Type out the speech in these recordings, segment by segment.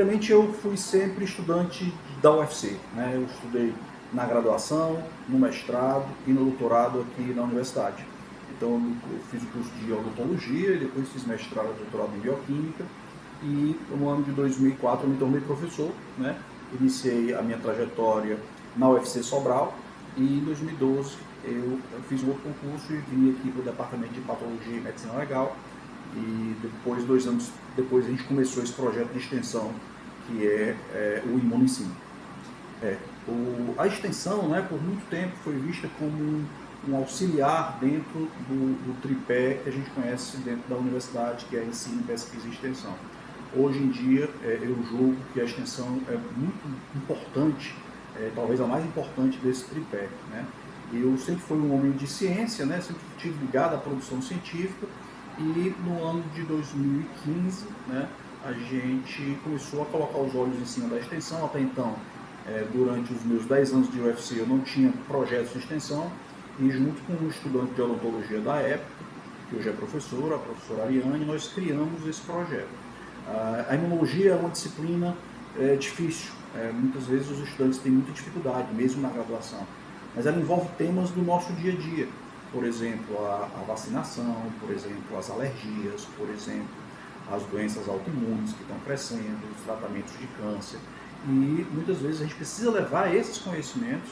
Primeiramente, eu fui sempre estudante da UFC, né? Eu estudei na graduação, no mestrado e no doutorado aqui na universidade. Então, eu fiz o curso de odontologia, depois fiz mestrado e doutorado em bioquímica, e no ano de 2004 eu me tornei professor, né? Iniciei a minha trajetória na UFC Sobral, e em 2012 eu fiz um outro concurso e vim aqui para o departamento de patologia e medicina legal, e depois, 2 anos depois, a gente começou esse projeto de extensão, que é o Imunicina. A extensão, né, por muito tempo foi vista como um auxiliar dentro do tripé que a gente conhece dentro da universidade, que é ensino, pesquisa e extensão. Hoje em dia, eu julgo que a extensão é muito importante, talvez a mais importante desse tripé, né? Eu sempre fui um homem de ciência, né? Sempre estive ligado à produção científica, e no ano de 2015, né, a gente começou a colocar os olhos em cima da extensão. Até então, durante os meus 10 anos de UFC, eu não tinha projetos de extensão, e junto com um estudante de odontologia da época, que hoje é professora, a professora Ariane, nós criamos esse projeto. A imunologia é uma disciplina difícil, muitas vezes os estudantes têm muita dificuldade, mesmo na graduação, mas ela envolve temas do nosso dia a dia, por exemplo, a vacinação, por exemplo, as alergias, por exemplo, as doenças autoimunes que estão crescendo, os tratamentos de câncer, e muitas vezes a gente precisa levar esses conhecimentos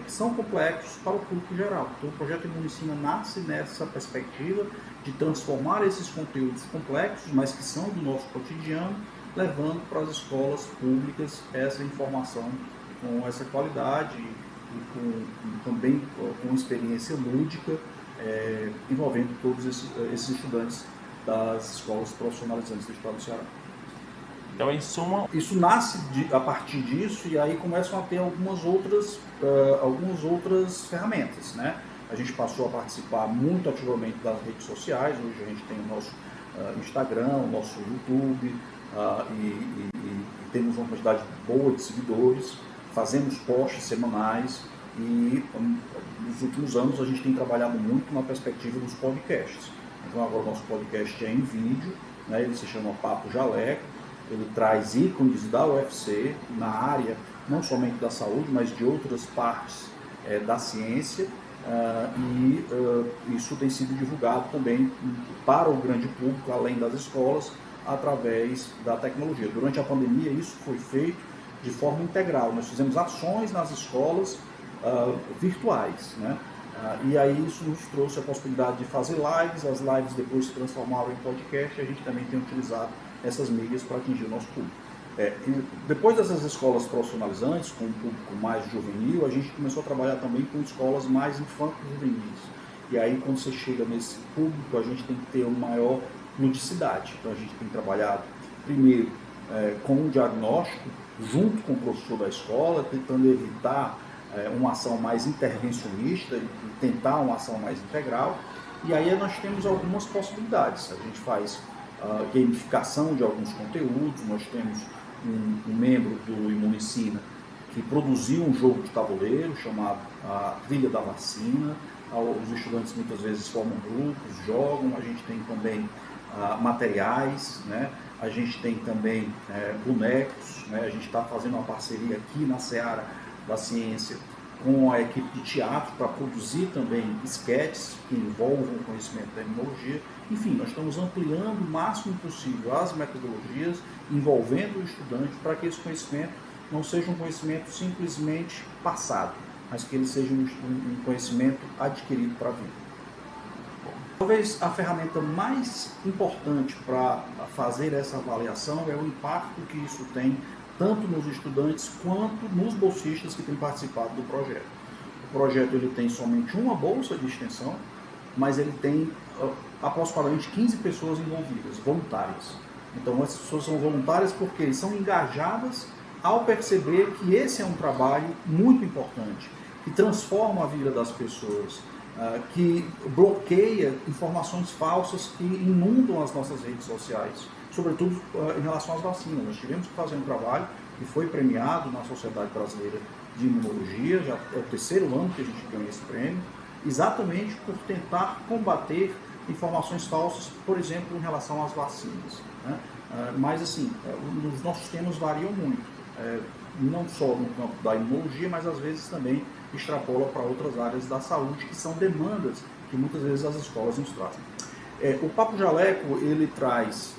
que são complexos para o público geral. Então, o projeto Imunicina nasce nessa perspectiva de transformar esses conteúdos complexos, mas que são do nosso cotidiano, levando para as escolas públicas essa informação com essa qualidade e também com experiência lúdica, envolvendo todos esses estudantes das escolas profissionalizantes do estado do Ceará. Então, em suma, isso nasce a partir disso, e aí começam a ter algumas outras ferramentas, né? A gente passou a participar muito ativamente das redes sociais. Hoje a gente tem o nosso Instagram, o nosso YouTube, e temos uma quantidade boa de seguidores, fazemos posts semanais, e nos últimos anos a gente tem trabalhado muito na perspectiva dos podcasts. Então agora o nosso podcast é em vídeo, né? Ele se chama Papo Jaleco. Ele traz ícones da UFC na área, não somente da saúde, mas de outras partes da ciência, e isso tem sido divulgado também para o grande público, além das escolas, através da tecnologia. Durante a pandemia, isso foi feito de forma integral. Nós fizemos ações nas escolas virtuais, né? E aí isso nos trouxe a possibilidade de fazer lives. As lives depois se transformaram em podcast, e a gente também tem utilizado essas mídias para atingir o nosso público. E depois dessas escolas profissionalizantes, com um público mais juvenil, a gente começou a trabalhar também com escolas mais infanto-juvenis. E aí, quando você chega nesse público, a gente tem que ter uma maior ludicidade. Então, a gente tem trabalhado, primeiro, com um diagnóstico, junto com o professor da escola, tentando evitar uma ação mais intervencionista e tentar uma ação mais integral. E aí nós temos algumas possibilidades. A gente faz gamificação de alguns conteúdos. Nós temos um membro do Imunicina que produziu um jogo de tabuleiro chamado a Trilha da Vacina. Os estudantes muitas vezes formam grupos, jogam. A gente tem também materiais, né? A gente tem também bonecos, né? A gente está fazendo uma parceria aqui na Seara da Ciência com a equipe de teatro para produzir também esquetes que envolvam o conhecimento da imunologia. Enfim, nós estamos ampliando o máximo possível as metodologias, envolvendo o estudante, para que esse conhecimento não seja um conhecimento simplesmente passado, mas que ele seja um conhecimento adquirido para a vida. Talvez a ferramenta mais importante para fazer essa avaliação é o impacto que isso tem tanto nos estudantes quanto nos bolsistas que têm participado do projeto. O projeto ele tem somente uma bolsa de extensão, mas ele tem aproximadamente 15 pessoas envolvidas, voluntárias. Então essas pessoas são voluntárias porque eles são engajadas ao perceber que esse é um trabalho muito importante, que transforma a vida das pessoas, que bloqueia informações falsas que inundam as nossas redes sociais, sobretudo em relação às vacinas. Nós tivemos que fazer um trabalho que foi premiado na Sociedade Brasileira de Imunologia, já é o 3º ano que a gente ganha esse prêmio, exatamente por tentar combater informações falsas, por exemplo, em relação às vacinas. né? Mas assim, os nossos temas variam muito, não só no campo da imunologia, mas às vezes também extrapola para outras áreas da saúde, que são demandas que muitas vezes as escolas nos trazem. O Papo Jaleco, ele traz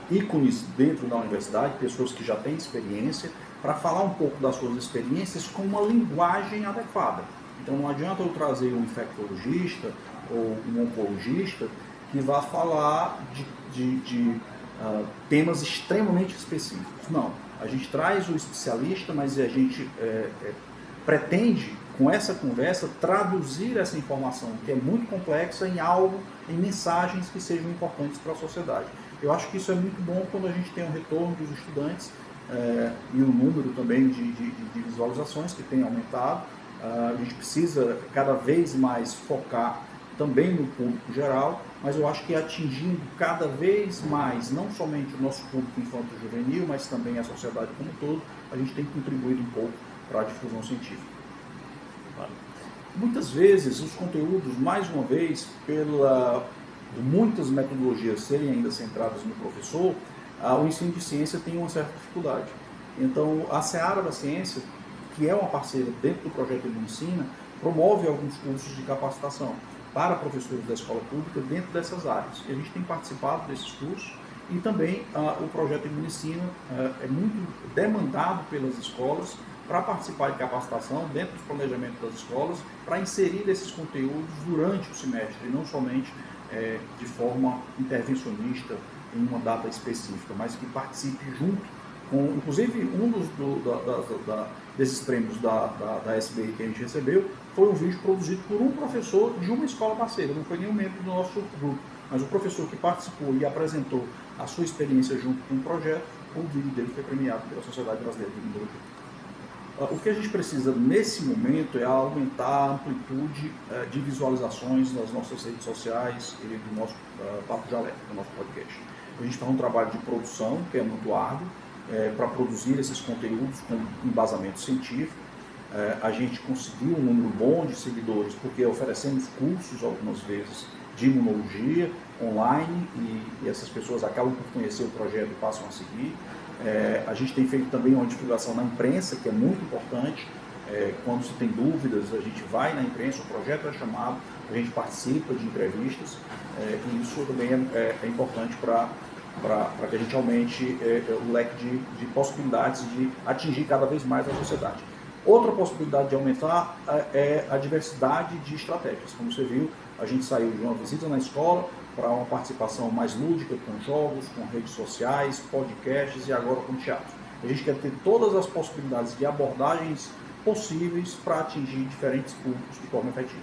ícones dentro da universidade, pessoas que já têm experiência, para falar um pouco das suas experiências com uma linguagem adequada. Então não adianta eu trazer um infectologista ou um oncologista que vá falar de temas extremamente específicos. Não, a gente traz o especialista, mas a gente pretende, com essa conversa, traduzir essa informação, que é muito complexa, em algo, em mensagens que sejam importantes para a sociedade. Eu acho que isso é muito bom quando a gente tem um retorno dos estudantes e o número também de visualizações que tem aumentado. A gente precisa cada vez mais focar também no público geral, mas eu acho que atingindo cada vez mais, não somente o nosso público infanto-juvenil, mas também a sociedade como um todo, a gente tem contribuído um pouco para a difusão científica. Muitas vezes os conteúdos, mais uma vez, por muitas metodologias serem ainda centradas no professor, o ensino de ciência tem uma certa dificuldade. Então, a Seara da Ciência, que é uma parceira dentro do projeto Imunicina, promove alguns cursos de capacitação para professores da escola pública dentro dessas áreas. E a gente tem participado desses cursos e também o projeto Imunicina é muito demandado pelas escolas para participar de capacitação dentro dos planejamentos das escolas, para inserir esses conteúdos durante o semestre, e não somente de forma intervencionista em uma data específica, mas que participe junto com, inclusive, um desses prêmios da SBI que a gente recebeu foi um vídeo produzido por um professor de uma escola parceira, não foi nenhum membro do nosso grupo, mas o professor que participou e apresentou a sua experiência junto com o projeto, o vídeo dele foi premiado pela Sociedade Brasileira de Imunologia. O que a gente precisa nesse momento é aumentar a amplitude de visualizações nas nossas redes sociais e do nosso Papo Jaleco, do nosso podcast. A gente faz um trabalho de produção, que é muito árduo, para produzir esses conteúdos com embasamento científico. A gente conseguiu um número bom de seguidores, porque oferecemos cursos algumas vezes de imunologia online e essas pessoas acabam por conhecer o projeto e passam a seguir. A gente tem feito também uma divulgação na imprensa, que é muito importante. Quando se tem dúvidas, a gente vai na imprensa, o projeto é chamado, a gente participa de entrevistas, e isso também é importante para que a gente aumente o leque de possibilidades de atingir cada vez mais a sociedade. Outra possibilidade de aumentar é a diversidade de estratégias. Como você viu, a gente saiu de uma visita na escola para uma participação mais lúdica, com jogos, com redes sociais, podcasts e agora com teatro. A gente quer ter todas as possibilidades de abordagens possíveis para atingir diferentes públicos de forma efetiva.